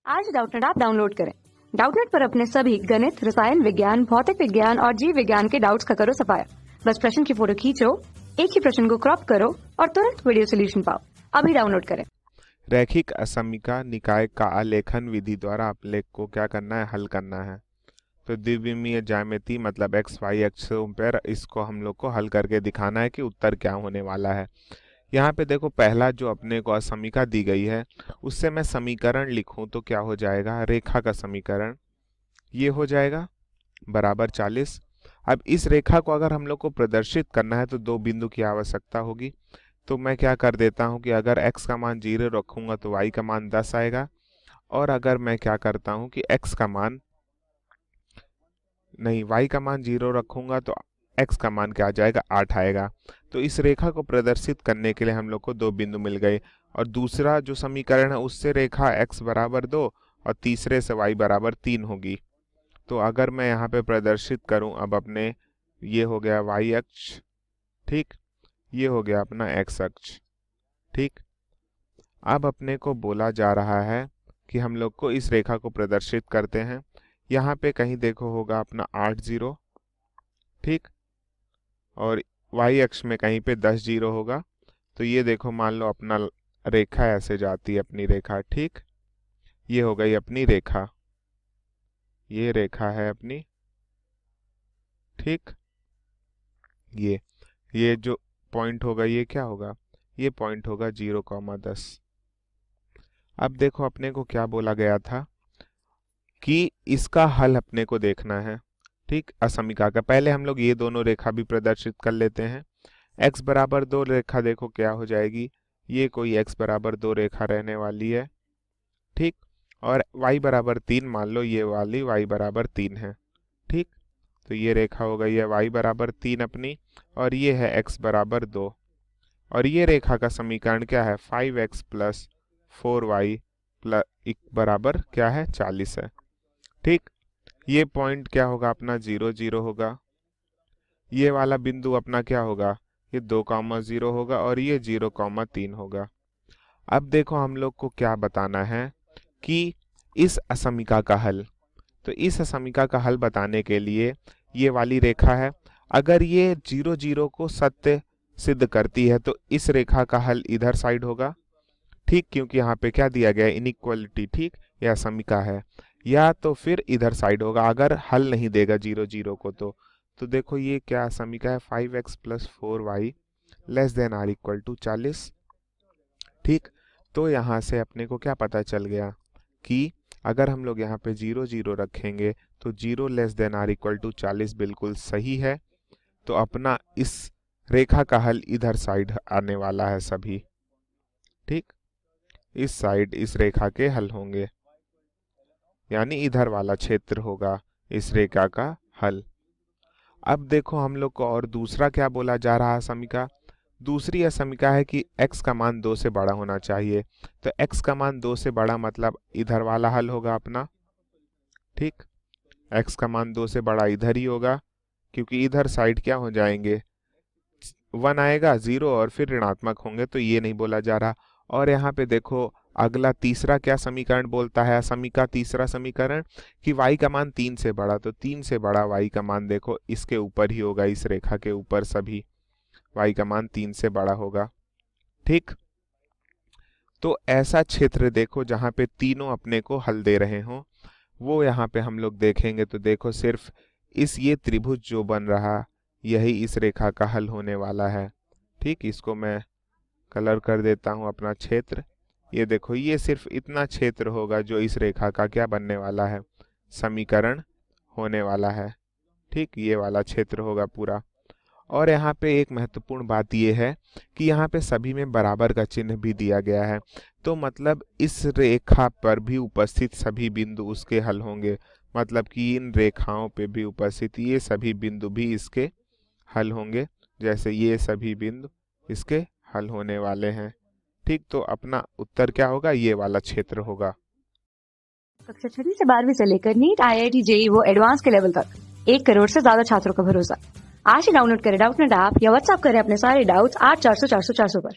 आज Doubtnut app download करें। Doubtnut पर अपने सभी गणित, रसायन विज्ञान, भौतिक विज्ञान और जीव विज्ञान के डाउट्स का करो सफाया। बस प्रश्न की फोटो खींचो, एक ही प्रश्न को क्रॉप करो और तुरंत वीडियो सोल्यूशन पाओ। अभी डाउनलोड करें। रैखिक असमिका निकाय का आलेखन विधि द्वारा आलेख को क्या करना है, हल करना है। तो द्विविमीय ज्यामिति मतलब एक्स वाई अक्षों पर इसको हम लोग को हल करके दिखाना है कि उत्तर क्या होने वाला है। यहाँ पे देखो, पहला जो अपने को असमिका दी गई है उससे मैं समीकरण लिखूं तो क्या हो जाएगा, रेखा का समीकरण ये हो जाएगा बराबर 40। अब इस रेखा को अगर हम लोग को प्रदर्शित करना है तो दो बिंदु की आवश्यकता होगी। तो मैं क्या कर देता हूं कि अगर x का मान 0 रखूंगा तो y का मान 10 आएगा, और अगर मैं क्या करता हूं कि y का मान 0 रखूंगा तो x का मान क्या आ जाएगा, 8 आएगा। तो इस रेखा को प्रदर्शित करने के लिए हम लोग को दो बिंदु मिल गए, और दूसरा जो समीकरण है उससे रेखा x बराबर 2 और तीसरे से y बराबर 3 होगी। तो अगर मैं यहाँ पे प्रदर्शित करूं, अब अपने ये हो गया y अक्ष, ठीक, ये हो गया अपना x अक्ष, ठीक। अब अपने को बोला जा रहा है कि हम लोग को इस रेखा को प्रदर्शित करते हैं। यहाँ पे कहीं देखो होगा अपना 8 0, ठीक, और y अक्ष में कहीं पे 10 0 होगा। तो ये देखो, मान लो अपना रेखा ऐसे जाती है अपनी रेखा, ठीक, ये हो गई अपनी रेखा, ये रेखा है अपनी, ठीक। ये जो पॉइंट होगा ये क्या होगा, ये पॉइंट होगा 0,10। अब देखो अपने को क्या बोला गया था कि इसका हल अपने को देखना है, ठीक, असमिका का। पहले हम लोग ये दोनों रेखा भी प्रदर्शित कर लेते हैं। x बराबर 2 रेखा देखो क्या हो जाएगी, ये कोई x बराबर 2 रेखा रहने वाली है, ठीक, और y बराबर 3 मान लो ये वाली y बराबर 3 है, ठीक। तो ये रेखा हो गई है y बराबर 3 अपनी, और ये है x बराबर 2, और ये रेखा का समीकरण क्या है, 5x प्लस 4y बराबर क्या है, 40 है, ठीक। ये पॉइंट क्या होगा अपना 0 0 होगा, ये वाला बिंदु अपना क्या होगा, ये 2,0 होगा, और ये 0,3 होगा। अब देखो हम लोग को क्या बताना है कि इस असमिका का हल। तो इस असमिका का हल बताने के लिए ये वाली रेखा है, अगर ये 0 0 को सत्य सिद्ध करती है तो इस रेखा का हल इधर साइड होगा, ठीक, क्योंकि यहाँ पे क्या दिया गया है, इनइक्वालिटी, ठीक, यह असमिका है। या तो फिर इधर साइड होगा अगर हल नहीं देगा 0 0 को। तो देखो ये क्या असमिका है, 5x plus 4y less than or equal to 40, ठीक। तो यहाँ से अपने को क्या पता चल गया कि अगर हम लोग यहाँ पे 0 0 रखेंगे तो 0 less than or equal to 40 बिल्कुल सही है। तो अपना इस रेखा का हल इधर साइड आने वाला है सभी, ठीक, इस साइड इस रेखा के हल होंगे, यानी इधर वाला क्षेत्र होगा इस रेखा का हल। अब देखो हम लोग को और दूसरा क्या बोला जा रहा है असमिका। दूसरी असमिका है कि x का मान 2 से बड़ा होना चाहिए। तो x का मान 2 से बड़ा मतलब इधर वाला हल होगा अपना, ठीक, x का मान 2 से बड़ा इधर ही होगा, क्योंकि इधर साइड क्या हो जाएंगे, 1 आएगा, 0 और फिर ऋणात्मक होंगे, तो ये नहीं बोला जा रहा। और यहाँ पे देखो अगला तीसरा क्या समीकरण बोलता है असमिका, तीसरा समीकरण कि y का मान 3 से बड़ा, तो 3 से बड़ा y का मान देखो इसके ऊपर ही होगा, इस रेखा के ऊपर सभी y का मान 3 से बड़ा होगा, ठीक। तो ऐसा क्षेत्र देखो जहाँ पे तीनों अपने को हल दे रहे हों, वो यहाँ पे हम लोग देखेंगे तो देखो सिर्फ ये त्रिभुज जो बन रहा यही इस रेखा का हल होने वाला है, ठीक। इसको मैं कलर कर देता हूँ अपना क्षेत्र, ये देखो ये सिर्फ इतना क्षेत्र होगा जो इस रेखा का क्या बनने वाला है, समीकरण होने वाला है, ठीक, ये वाला क्षेत्र होगा पूरा। और यहाँ पे एक महत्वपूर्ण बात ये है कि यहाँ पे सभी में बराबर का चिन्ह भी दिया गया है, तो मतलब इस रेखा पर भी उपस्थित सभी बिंदु उसके हल होंगे, मतलब कि इन रेखाओं पे भी उपस्थित ये सभी बिंदु भी इसके हल होंगे, जैसे ये सभी बिंदु इसके हल होने वाले हैं, ठीक। तो अपना उत्तर क्या होगा, ये वाला क्षेत्र होगा। कक्षा 6 से 12वीं से लेकर नीट, IIT, JEE वो एडवांस के लेवल तक 1 करोड़ से ज्यादा छात्रों का भरोसा। आज ही डाउनलोड करें डाउटनेट ऐप या व्हाट्सएप करें अपने सारे डाउट्स 8400 400 400 पर।